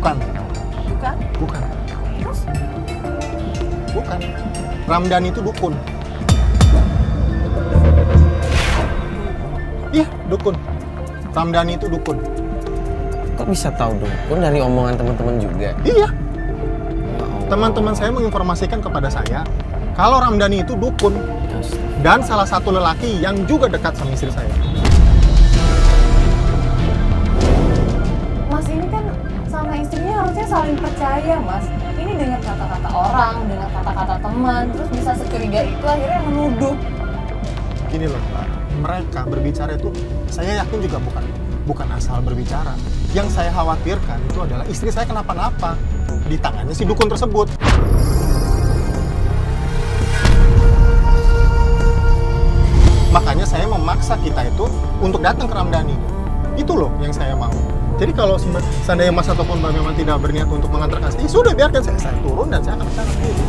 Bukan. Bukan? Bukan. Terus? Bukan. Ramdhani itu dukun. Iya, dukun. Ramdhani itu dukun. Kok bisa tahu dukun dari omongan teman-teman juga? Iya. Teman-teman saya menginformasikan kepada saya kalau Ramdhani itu dukun dan salah satu lelaki yang juga dekat sama istri saya. Mas ini kan sama istrinya harusnya saling percaya, Mas. Ini dengan kata-kata orang, dengan kata-kata teman, terus bisa securiga itu akhirnya menuduh. Gini loh, Pak. Mereka berbicara itu, saya yakin juga bukan asal berbicara. Yang saya khawatirkan itu adalah istri saya kenapa-napa di tangannya si dukun tersebut. Makanya saya memaksa kita itu untuk datang ke Ramdhani. Itu loh yang saya mau. Jadi kalau seandainya Mas ataupun Mbak memang tidak berniat untuk mengantarkan saya, sudah biarkan saya turun dan saya akan kesana sendiri.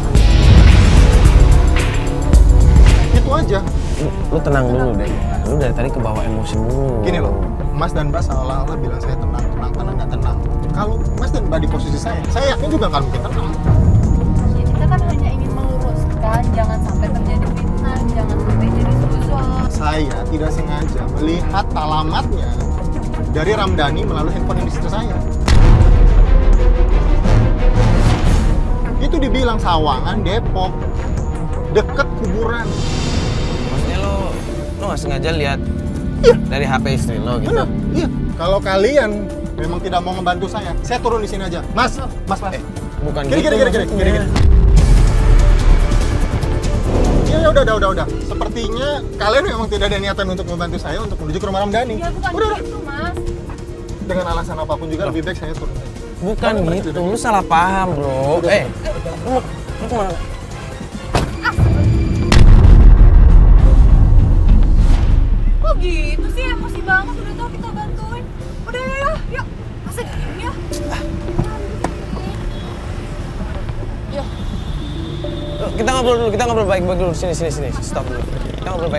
Itu aja. Lu tenang dulu deh. Lu dari tadi kebawa emosi dulu. Gini loh, Mas dan Mbak seolah-olah bilang saya tenang, karena nggak tenang. Kalau Mas dan Mbak di posisi saya yakin juga nggak mungkin tenang. Ya, kita kan hanya ingin meluruskan, jangan sampai terjadi fitnah, jangan sampai jadi suzon. Saya tidak sengaja melihat alamatnya dari Ramdhani melalui handphone istri saya. Itu dibilang Sawangan, Depok, deket kuburan. Maksudnya lo nggak sengaja lihat dari HP istri lo gitu? Benar, iya. Kalau kalian memang tidak mau membantu saya turun di sini aja. Mas. Bukan Gini. Ya udah. Sepertinya kalian memang tidak ada niatan untuk membantu saya untuk menuju ke rumah Ramdhani. Ya bukan Udah. gitu, Mas. Dengan alasan apapun juga lebih baik saya turun aja. Bukan gitu, lu salah paham bro. Lu kemana? Kok gitu sih, emosi banget, udah tau kita bantuin. Udah ya, yuk. Asik, ya. Yuk. Kita ngobrol baik-baik dulu. Sini. Stop dulu. Kita ngobrol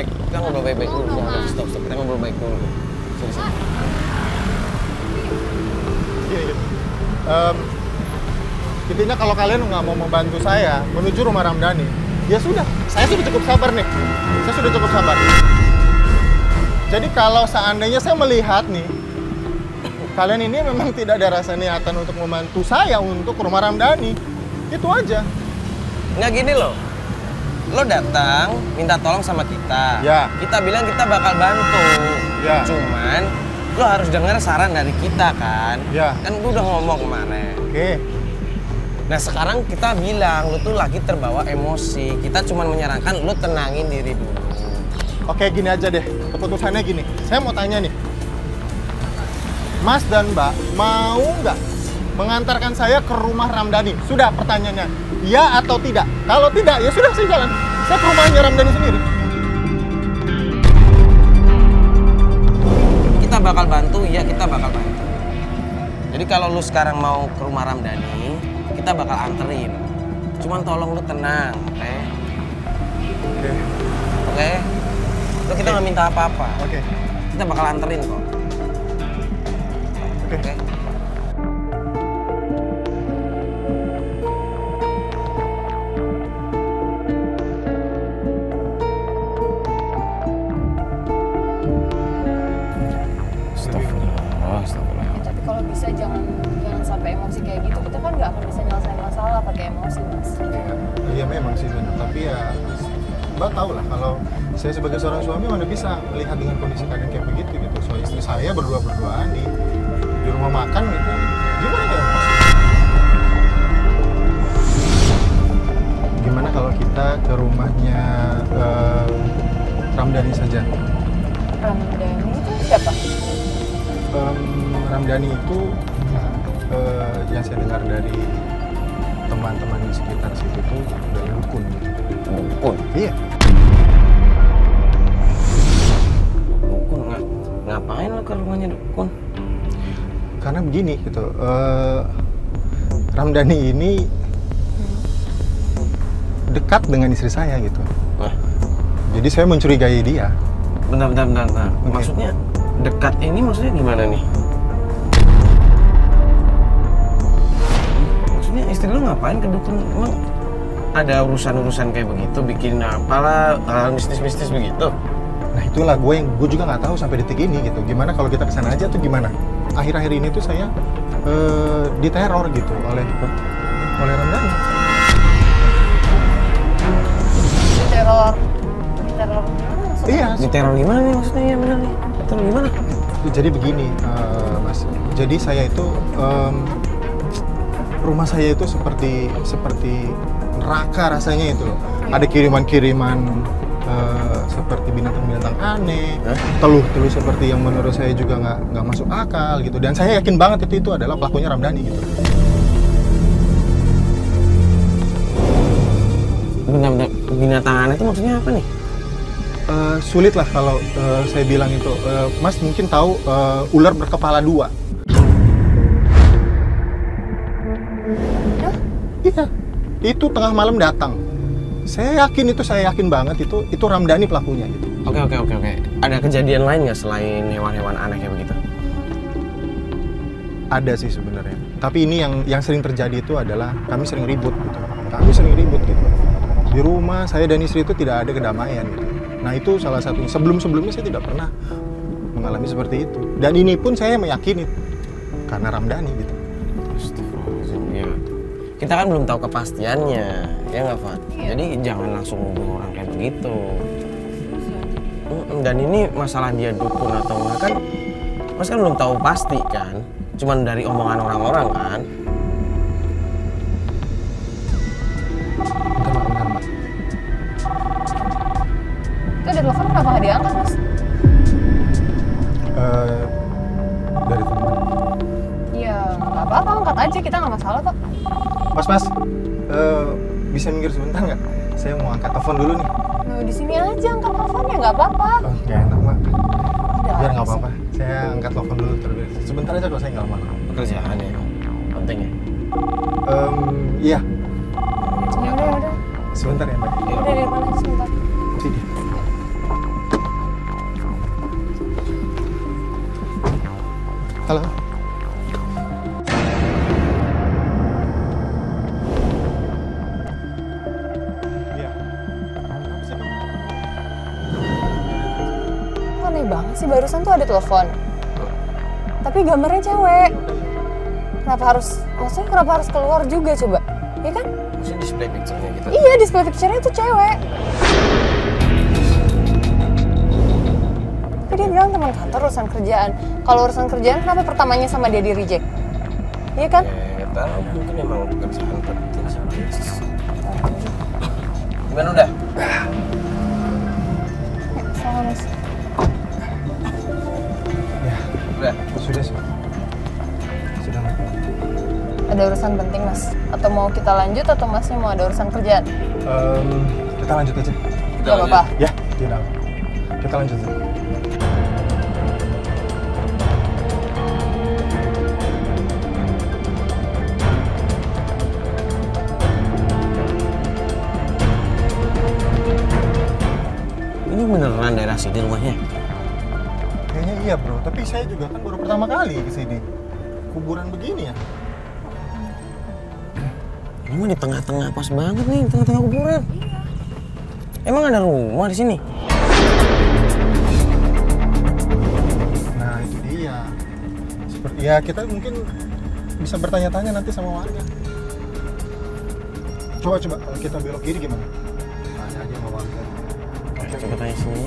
baik-baik dulu. Jangan, stop. Kita ngobrol baik dulu. Sini. Gini. Intinya kalau kalian nggak mau membantu saya menuju rumah Ramdhani, ya sudah. Saya sudah cukup sabar nih. Jadi kalau seandainya saya melihat nih, kalian ini memang tidak ada rasa niatan untuk membantu saya untuk ke rumah Ramdhani, itu aja. Nggak gini loh. Lo datang minta tolong sama kita. Ya. Kita bilang kita bakal bantu. Ya. Cuman lo harus dengar saran dari kita kan. Ya. Kan gue udah ngomong kemarin. Oke. Nah sekarang kita bilang lo tuh lagi terbawa emosi. Kita cuma menyarankan lo tenangin diri dulu. Oke, gini aja deh. Keputusannya gini. Saya mau tanya nih. Mas dan Mbak mau nggak mengantarkan saya ke rumah Ramdhani? Sudah pertanyaannya. Ya atau tidak? Kalau tidak, ya sudah saya jalan. Saya ke rumahnya Ramdhani sendiri. Kita bakal bantu, ya kita bakal bantu. Jadi kalau lu sekarang mau ke rumah Ramdhani, kita bakal anterin. Cuman tolong lu tenang, oke? Oke? Lu kita nggak minta apa-apa. Oke. Kita bakal anterin kok. Oke? Tapi kalau bisa jangan sampai emosi kayak gitu. Kita kan nggak akan bisa nyelesain masalah pakai emosi, Mas. Iya memang sih Zena, tapi ya Mbak tahu lah kalau saya sebagai seorang suami mana bisa melihat dengan kondisi kalian kayak begitu gitu. So istri saya berdua-berduaan di rumah makan gitu. Gimana ya emosi? Gimana kalau kita ke rumahnya Ramdhani saja? Ramdhani itu siapa? Ramdhani itu yang saya dengar dari teman-teman di sekitar situ tuh dari dukun gitu. Dukun? Iya. Dukun? Ngapain lo ke rumahnya dukun? Karena begini gitu, Ramdhani ini dekat dengan istri saya gitu. Jadi saya mencurigai dia. Bentar. Okay. Maksudnya dekat ini maksudnya gimana nih? istri lu ngapain ke dukun? Emang ada urusan-urusan kayak begitu, bikin apalah hal mistis-mistis begitu? Nah itulah gue juga nggak tahu sampai detik ini gitu. Gimana kalau kita kesana aja tuh gimana? Akhir-akhir ini tuh saya diteror gitu oleh Ramdhani. Diteror gimana maksudnya? Iya. Diteror gimana nih maksudnya? Ya benar nih. Diteror gimana? Jadi begini, Mas. Jadi saya itu rumah saya itu seperti neraka rasanya itu loh. Ada kiriman-kiriman seperti binatang-binatang aneh, teluh-teluh seperti yang menurut saya juga nggak masuk akal gitu. Dan saya yakin banget itu adalah pelakunya Ramdhani gitu. Benar-benar binatang aneh itu maksudnya apa nih? Sulit lah kalau saya bilang itu. Mas mungkin tahu ular berkepala dua. Iya, itu tengah malam datang. Saya yakin banget itu Ramdhani pelakunya gitu. Oke. Ada kejadian lain nggak selain hewan-hewan aneh kayak begitu? Ada sih sebenarnya. Tapi ini yang sering terjadi itu adalah kami sering ribut gitu. Gitu. Di rumah saya dan istri itu tidak ada kedamaian gitu. Nah itu salah satunya. Sebelumnya saya tidak pernah mengalami seperti itu. Dan ini pun saya meyakini karena Ramdhani gitu. Ya. Kita kan belum tahu kepastiannya, ya nggak, Fat? Iya. Jadi jangan langsung nuduh orang kayak begitu. Dan ini masalah dia dukun atau enggak kan, Mas kan belum tahu pasti kan. Cuman dari omongan orang-orang kan. Bentar, Mbak. Itu ada telepon kenapa nggak diangkat, Mas? Dari teman. Iya, nggak apa-apa, angkat aja, kita nggak masalah kok. Mas, bisa minggir sebentar nggak? Saya mau angkat telepon dulu nih. Nah, di sini aja angkat teleponnya, nggak apa-apa. Oh, nggak enak, Mbak. Udah, Biar nggak sih. apa-apa. Saya angkat telepon dulu terlebih. Sebentar aja kok, saya nggak lama. Pekerjaan ya, penting ya. Iya. Ya udah. Sebentar ya, Mbak. Udah di depan aja sebentar. Sini. Halo. Iya. Kok aneh banget sih, barusan tuh ada telepon. Tapi gambarnya cewek. Kenapa harus keluar juga coba? Ya kan? Maksudnya display picture-nya gitu. Iya, display picture-nya itu cewek. Tapi dia bilang teman kantor urusan kerjaan. Kalau urusan kerjaan kenapa pertamanya sama dia di reject? Iya kan? Ya, tahu mungkin emang pekerjaan penting sih. Gimana udah? Ya, sama Mas. Ya, Udah. sudah. Mbak. Ada urusan penting, Mas? Atau mau kita lanjut atau Masnya mau ada urusan kerjaan? Kita lanjut aja. Gak apa-apa. Ya, tidak. Kita lanjut aja. Ini beneran daerah sini rumahnya? Kayaknya iya, Bro. Tapi saya juga kan baru pertama kali ke sini. Kuburan begini ya. Ini mah di tengah-tengah, pas banget nih, tengah-tengah kuburan. Emang ada rumah di sini? Nah, itu dia. Seperti ya kita mungkin bisa bertanya-tanya nanti sama warga. Coba kalau kita belok kiri gimana? Tanya aja sama warga. Coba tanya sini.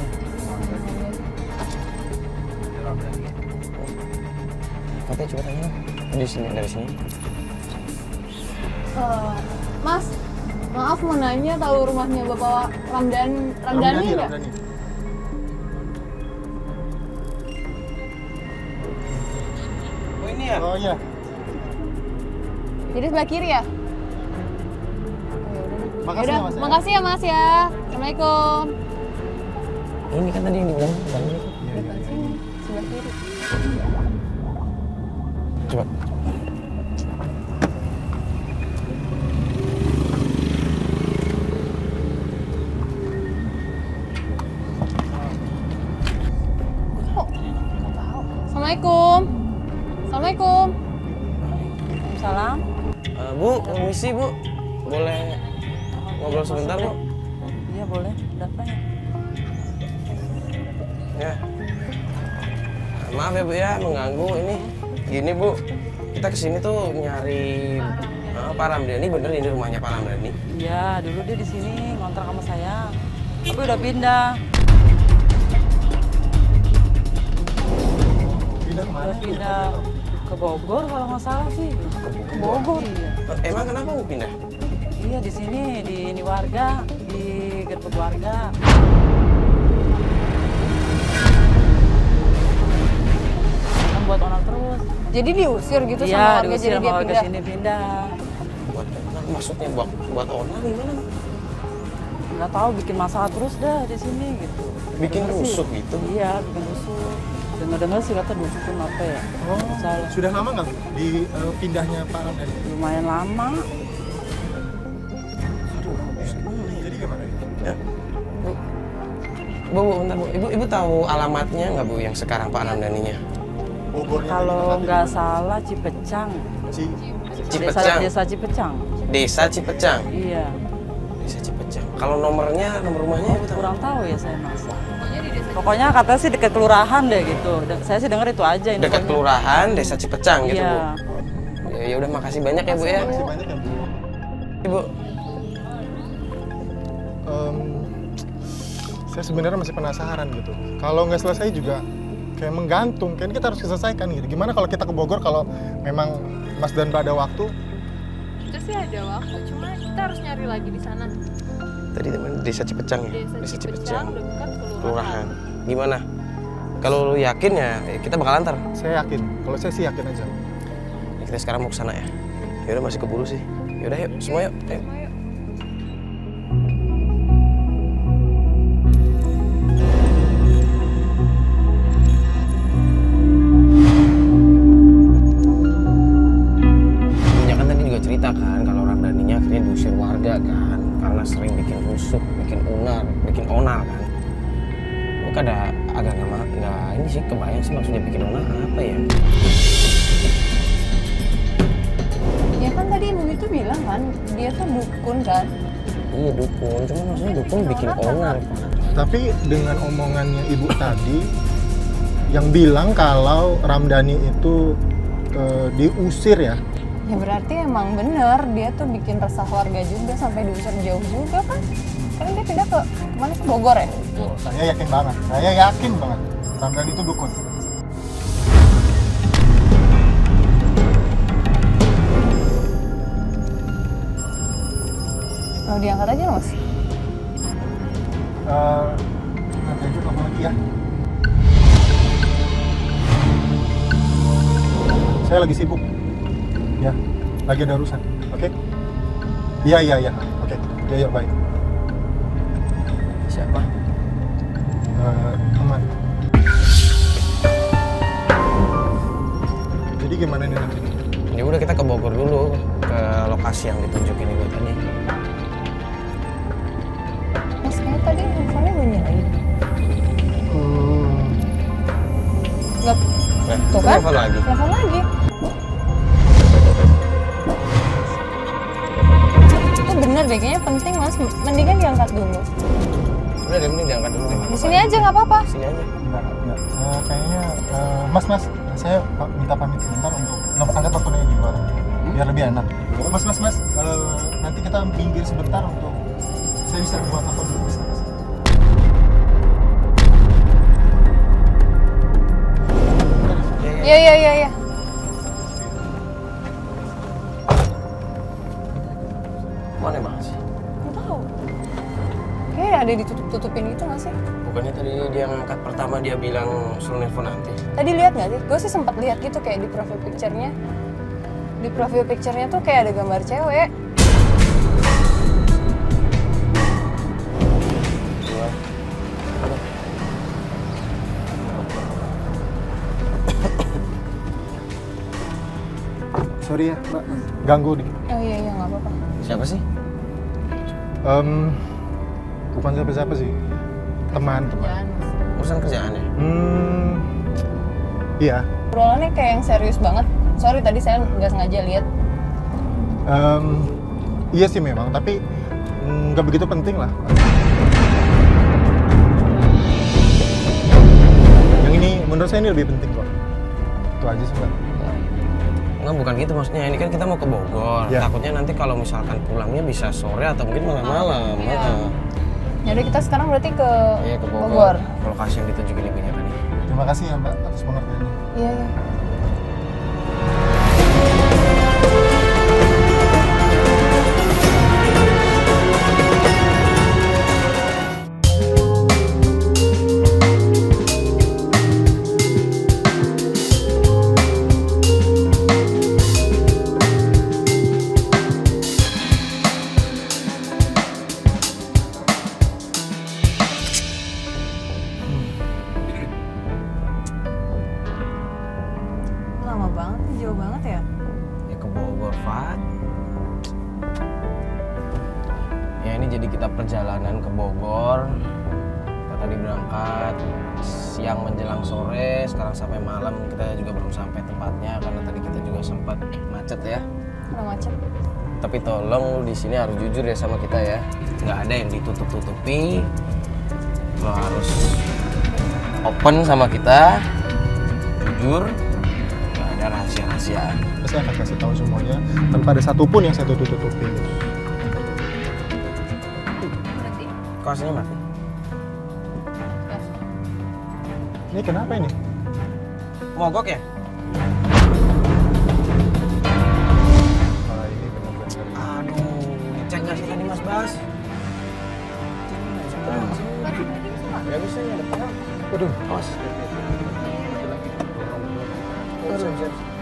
Katanya coba tanya di sini, dari sini. Mas, maaf mau nanya, tahu rumahnya Bapak Ramdhani nggak? Ramdhani. Oh ini ya? Oh iya. Jadi sebelah kiri ya? Makasih ya, Mas. Makasih ya Mas ya. Assalamualaikum. Ini kan tadi yang dibilang bukan ini. Iya, iya, iya. Sini, sebelah kiri. Coba. Kok nggak tahu? Assalamualaikum. Assalamualaikum. Salam. Bu, permisi Bu. Boleh ngobrol sebentar Bu? Iya boleh, ada apa ya? Ya. Maaf ya Bu ya, mengganggu ini. Gini Bu, kita kesini tuh nyari Pak Ramdhani, bener ini rumahnya Pak Ramdhani? Iya, dulu dia di sini ngontrak sama saya. Tapi udah pindah. Udah pindah ke Bogor kalau nggak salah sih. Ke Bogor. Iya. Emang kenapa mau pindah? Iya di sini, di ini warga, di gerbek warga. Kan buat onar terus. Jadi diusir gitu Iya, sama warga, diusir jadi sama dia warga pindah. sini pindah. Maksudnya buat onar gimana? Nggak tahu bikin masalah terus dah di sini gitu. Bikin Dengar sih. rusuh gitu? Iya, bikin rusuh. Dengar-dengar sih kata dukun apa ya? Oh, Salah. sudah lama nggak di pindahnya Pak Ramdhani? Lumayan lama. Jadi gimana? Ya. Bu, bentar Bu. Ibu tahu alamatnya nggak Bu yang sekarang Pak Ramdhaninya? Bogornya Kalau nggak salah Cipecang. Cipecang. Desa Cipecang. Desa Cipecang. Iya. Desa Cipecang. Kalau nomor rumahnya Ibu tahu? Kurang tahu ya saya mas. Pokoknya katanya sih dekat kelurahan deh gitu. Saya sih dengar itu aja. Dekat kelurahan Desa Cipecang gitu Iya. Bu. Ya udah makasih banyak ya Bu ya. Masih banyak ya Bu. Ibu. Saya sebenarnya masih penasaran gitu. Kalau nggak selesai juga kayak menggantung. Kayaknya kita harus selesaikan gitu. Gimana kalau kita ke Bogor kalau memang Mas dan Mbak ada waktu? Kita sih ada waktu, cuma kita harus nyari lagi di sana. Tadi di mana? Desa Cipecang ya? Desa Cipecang dekat Kelurahan. Gimana? Kalau lu yakin ya kita bakal antar. Saya yakin. Kalau saya sih yakin aja. Ya, kita sekarang mau ke sana ya. Yaudah masih keburu sih. Yaudah yuk, semua yuk. Ayo. Punya kan tadi juga cerita kan kalau Ramdhaninya akhirnya diusir warga kan karena sering bikin rusuh, bikin onar kan. Gue kan agak nggak ini sih kebayang sih maksudnya bikin onar apa ya? Ya kan tadi ibu itu bilang kan, dia tuh dukun kan. Iya dukun, cuma maksudnya dukun bikin onar Pak. Tapi dengan omongannya Ibu tadi yang bilang kalau Ramdhani itu diusir ya. Ya berarti emang bener, dia tuh bikin resah warga juga sampai diusir jauh juga kan. Kan dia pindah ke mana, ke Bogor ya? Saya yakin banget. Saya yakin banget. Ramdhani itu dukun. Mau diangkat aja mas? Nanti aja telepon lagi ya. Saya lagi sibuk. Ya, lagi ada urusan. Oke? Iya. Oke. Ya, baik. Siapa? Teman. Jadi gimana nih nanti? Ya udah kita ke Bogor dulu, ke lokasi yang ditunjukin Ibu tadi. Mas kayak tadi handphonenya bunyi lagi. Nggak, Nah, tuh kan? telepon lagi. Telepon lagi. Itu bener deh, kayaknya penting mas. Mendingan diangkat dulu. Udah deh, mending diangkat dulu. Di sini aja nggak apa-apa. Sini aja. Enggak. Kayaknya, Mas, saya minta pamit sebentar untuk angkat teleponnya di luar. Biar lebih enak. Mas, nanti kita minggir sebentar untuk saya bisa buat telepon dulu. Mas. Iya. Mana banget sih? Nggak tahu. Kayak ada ditutup-tutupin gitu nggak sih? Bukannya tadi dia ngangkat pertama dia bilang suruh nelfon nanti. Tadi lihat nggak sih? Gue sih sempat lihat gitu kayak di profile picture-nya. Di profile picture-nya tuh kayak ada gambar cewek. Sorry ya, Mbak. Ganggu dikit. Oh iya nggak apa-apa. Siapa sih? Bukan siapa-siapa sih. Teman. Jangan. Urusan kerjaan ya? Iya. Obrolannya kayak yang serius banget. Sorry tadi saya nggak sengaja lihat. Iya sih memang, tapi nggak begitu penting lah. Yang ini menurut saya ini lebih penting kok. Itu aja sih Mbak. Enggak, bukan gitu maksudnya. Ini kan kita mau ke Bogor. Ya. Takutnya nanti kalau misalkan pulangnya bisa sore atau mungkin malam-malam. Iya. Heeh. Jadi kita sekarang berarti ke Iya, ke Bogor. Bogor. Ke lokasi yang ditunjukin ibunya tadi. Terima kasih ya Mbak atas pengertiannya. Iya, iya. Lama banget, jauh banget ya. Ya ke Bogor, Fat. Ya ini jadi kita perjalanan ke Bogor. Kita tadi berangkat siang menjelang sore, sekarang sampai malam kita juga belum sampai tempatnya karena tadi kita juga sempat macet ya. Udah macet. Tapi tolong lu di sini harus jujur ya sama kita ya. Nggak ada yang ditutup-tutupi. Lo harus open sama kita, jujur, nggak ada rahasia-rahasiaan. Saya akan kasih tahu semuanya tanpa ada satupun yang saya tutup-tutupi. Berarti Kok aslinya mati? ya. Ini kenapa ini? Mogok ya? Wah, ini benar-benar. Aduh, dicek nggak sih tadi Mas Bas? Nggak bisa ya, depan. Waduh, Awas. Siap, siap.